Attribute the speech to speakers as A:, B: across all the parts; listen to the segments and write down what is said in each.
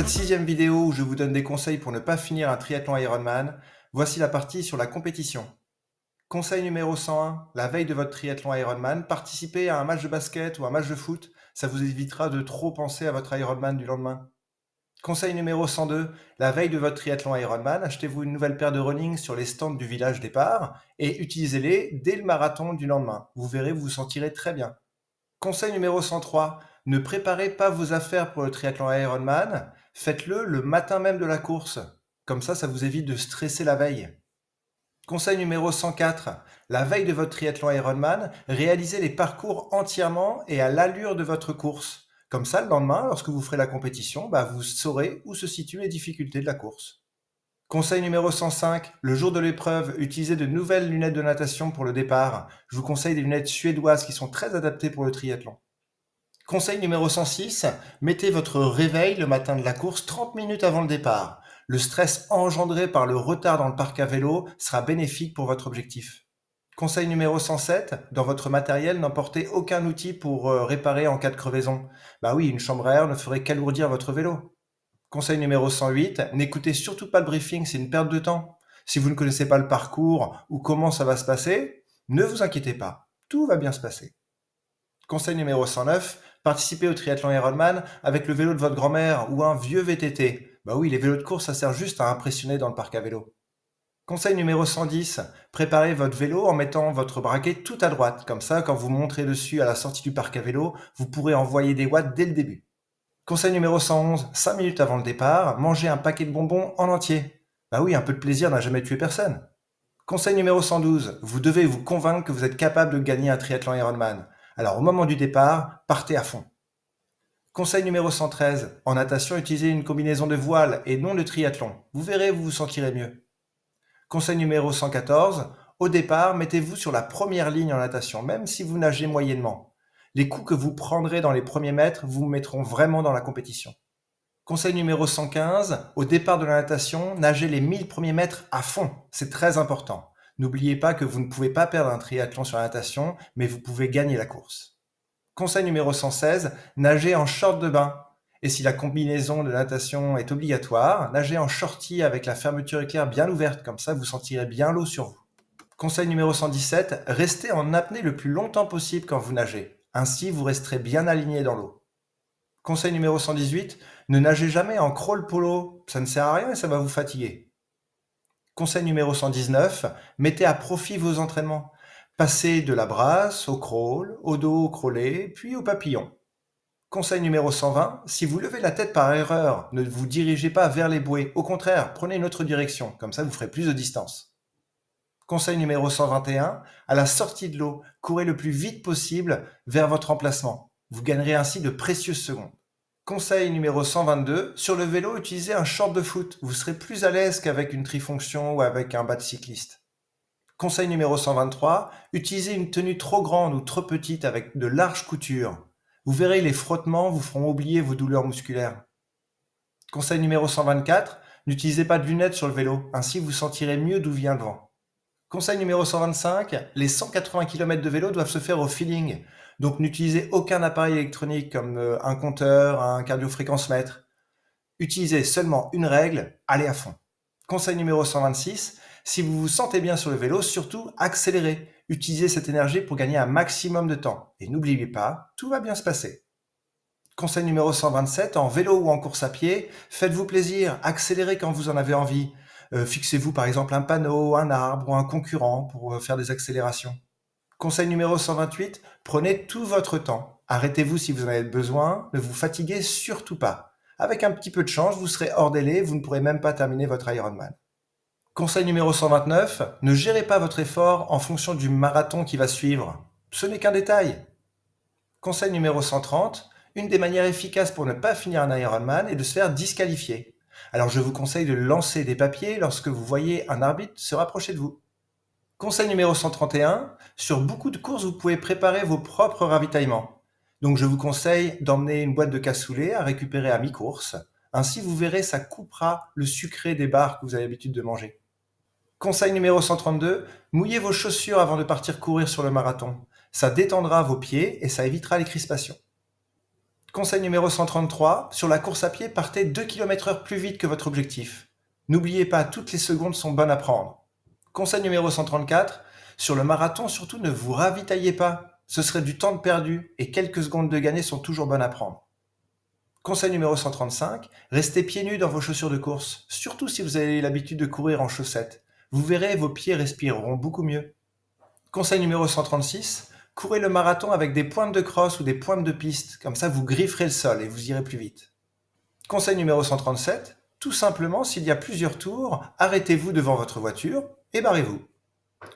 A: cette 6e vidéo où je vous donne des conseils pour ne pas finir un triathlon Ironman, voici la partie sur la compétition. Conseil numéro 101, la veille de votre triathlon Ironman, participez à un match de basket ou un match de foot, ça vous évitera de trop penser à votre Ironman du lendemain. Conseil numéro 102, la veille de votre triathlon Ironman, achetez-vous une nouvelle paire de running sur les stands du village départ et utilisez-les dès le marathon du lendemain. Vous verrez, vous vous sentirez très bien. Conseil numéro 103, ne préparez pas vos affaires pour le triathlon Ironman, faites-le le matin même de la course. Comme ça vous évite de stresser la veille. Conseil numéro 104, la veille de votre triathlon Ironman, réalisez les parcours entièrement et à l'allure de votre course. Comme ça, le lendemain, lorsque vous ferez la compétition, vous saurez où se situent les difficultés de la course. Conseil numéro 105, le jour de l'épreuve, utilisez de nouvelles lunettes de natation pour le départ. Je vous conseille des lunettes suédoises qui sont très adaptées pour le triathlon. Conseil numéro 106, mettez votre réveil le matin de la course 30 minutes avant le départ. Le stress engendré par le retard dans le parc à vélo sera bénéfique pour votre objectif. Conseil numéro 107, dans votre matériel, n'emportez aucun outil pour réparer en cas de crevaison. Oui, une chambre à air ne ferait qu'alourdir votre vélo. Conseil numéro 108, n'écoutez surtout pas le briefing, c'est une perte de temps. Si vous ne connaissez pas le parcours ou comment ça va se passer, ne vous inquiétez pas, tout va bien se passer. Conseil numéro 109, participez au triathlon Ironman avec le vélo de votre grand-mère ou un vieux VTT. Oui, les vélos de course, ça sert juste à impressionner dans le parc à vélo. Conseil numéro 110, préparez votre vélo en mettant votre braquet tout à droite. Comme ça, quand vous monterez dessus à la sortie du parc à vélo, vous pourrez envoyer des watts dès le début. Conseil numéro 111, 5 minutes avant le départ, mangez un paquet de bonbons en entier. Oui, un peu de plaisir n'a jamais tué personne. Conseil numéro 112, vous devez vous convaincre que vous êtes capable de gagner un triathlon Ironman. Alors au moment du départ, partez à fond. Conseil numéro 113, en natation, utilisez une combinaison de voile et non de triathlon. Vous verrez, vous vous sentirez mieux. Conseil numéro 114, au départ, mettez-vous sur la première ligne en natation, même si vous nagez moyennement. Les coups que vous prendrez dans les premiers mètres vous mettront vraiment dans la compétition. Conseil numéro 115, au départ de la natation, nagez les 1000 premiers mètres à fond, c'est très important. N'oubliez pas que vous ne pouvez pas perdre un triathlon sur la natation, mais vous pouvez gagner la course. Conseil numéro 116, nagez en short de bain. Et si la combinaison de natation est obligatoire, nagez en shorty avec la fermeture éclair bien ouverte, comme ça vous sentirez bien l'eau sur vous. Conseil numéro 117, restez en apnée le plus longtemps possible quand vous nagez. Ainsi, vous resterez bien aligné dans l'eau. Conseil numéro 118, ne nagez jamais en crawl polo, ça ne sert à rien et ça va vous fatiguer. Conseil numéro 119, mettez à profit vos entraînements. Passez de la brasse au crawl, au dos au crawlé, puis au papillon. Conseil numéro 120, si vous levez la tête par erreur, ne vous dirigez pas vers les bouées. Au contraire, prenez une autre direction, comme ça vous ferez plus de distance. Conseil numéro 121, à la sortie de l'eau, courez le plus vite possible vers votre emplacement. Vous gagnerez ainsi de précieuses secondes. Conseil numéro 122, sur le vélo, utilisez un short de foot. Vous serez plus à l'aise qu'avec une trifonction ou avec un bas de cycliste. Conseil numéro 123, utilisez une tenue trop grande ou trop petite avec de larges coutures. Vous verrez, les frottements vous feront oublier vos douleurs musculaires. Conseil numéro 124, n'utilisez pas de lunettes sur le vélo, ainsi vous sentirez mieux d'où vient le vent. Conseil numéro 125, les 180 km de vélo doivent se faire au feeling. Donc n'utilisez aucun appareil électronique comme un compteur, un cardiofréquence-mètre. Utilisez seulement une règle, allez à fond. Conseil numéro 126, si vous vous sentez bien sur le vélo, surtout accélérez. Utilisez cette énergie pour gagner un maximum de temps. Et n'oubliez pas, tout va bien se passer. Conseil numéro 127, en vélo ou en course à pied, faites-vous plaisir, accélérez quand vous en avez envie. Fixez-vous par exemple un panneau, un arbre ou un concurrent pour faire des accélérations. Conseil numéro 128, prenez tout votre temps. Arrêtez-vous si vous en avez besoin, ne vous fatiguez surtout pas. Avec un petit peu de chance, vous serez hors délai, vous ne pourrez même pas terminer votre Ironman. Conseil numéro 129, ne gérez pas votre effort en fonction du marathon qui va suivre. Ce n'est qu'un détail. Conseil numéro 130, une des manières efficaces pour ne pas finir un Ironman est de se faire disqualifier. Alors je vous conseille de lancer des papiers lorsque vous voyez un arbitre se rapprocher de vous. Conseil numéro 131, sur beaucoup de courses, vous pouvez préparer vos propres ravitaillements. Donc je vous conseille d'emmener une boîte de cassoulet à récupérer à mi-course. Ainsi, vous verrez, ça coupera le sucré des barres que vous avez l'habitude de manger. Conseil numéro 132, mouillez vos chaussures avant de partir courir sur le marathon. Ça détendra vos pieds et ça évitera les crispations. Conseil numéro 133, sur la course à pied, partez 2 km/h plus vite que votre objectif. N'oubliez pas, toutes les secondes sont bonnes à prendre. Conseil numéro 134, sur le marathon, surtout ne vous ravitaillez pas. Ce serait du temps de perdu et quelques secondes de gagné sont toujours bonnes à prendre. Conseil numéro 135, restez pieds nus dans vos chaussures de course, surtout si vous avez l'habitude de courir en chaussettes. Vous verrez, vos pieds respireront beaucoup mieux. Conseil numéro 136, courez le marathon avec des pointes de crosse ou des pointes de piste, comme ça vous grifferez le sol et vous irez plus vite. Conseil numéro 137, tout simplement, s'il y a plusieurs tours, arrêtez-vous devant votre voiture et barrez-vous.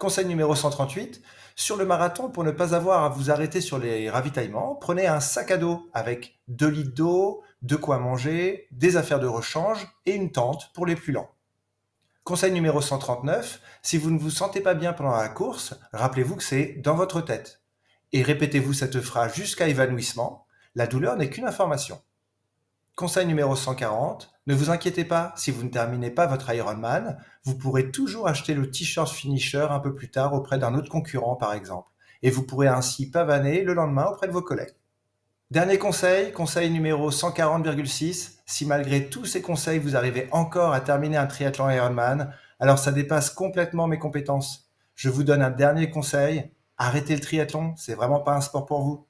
A: Conseil numéro 138, sur le marathon, pour ne pas avoir à vous arrêter sur les ravitaillements, prenez un sac à dos avec 2 litres d'eau, de quoi manger, des affaires de rechange et une tente pour les plus lents. Conseil numéro 139, si vous ne vous sentez pas bien pendant la course, rappelez-vous que c'est dans votre tête. Et répétez-vous cette phrase jusqu'à évanouissement, la douleur n'est qu'une information. Conseil numéro 140, ne vous inquiétez pas, si vous ne terminez pas votre Ironman, vous pourrez toujours acheter le t-shirt finisher un peu plus tard auprès d'un autre concurrent par exemple, et vous pourrez ainsi pavaner le lendemain auprès de vos collègues. Dernier conseil, conseil numéro 140,6, si malgré tous ces conseils vous arrivez encore à terminer un triathlon Ironman, alors ça dépasse complètement mes compétences. Je vous donne un dernier conseil, arrêtez le triathlon, c'est vraiment pas un sport pour vous.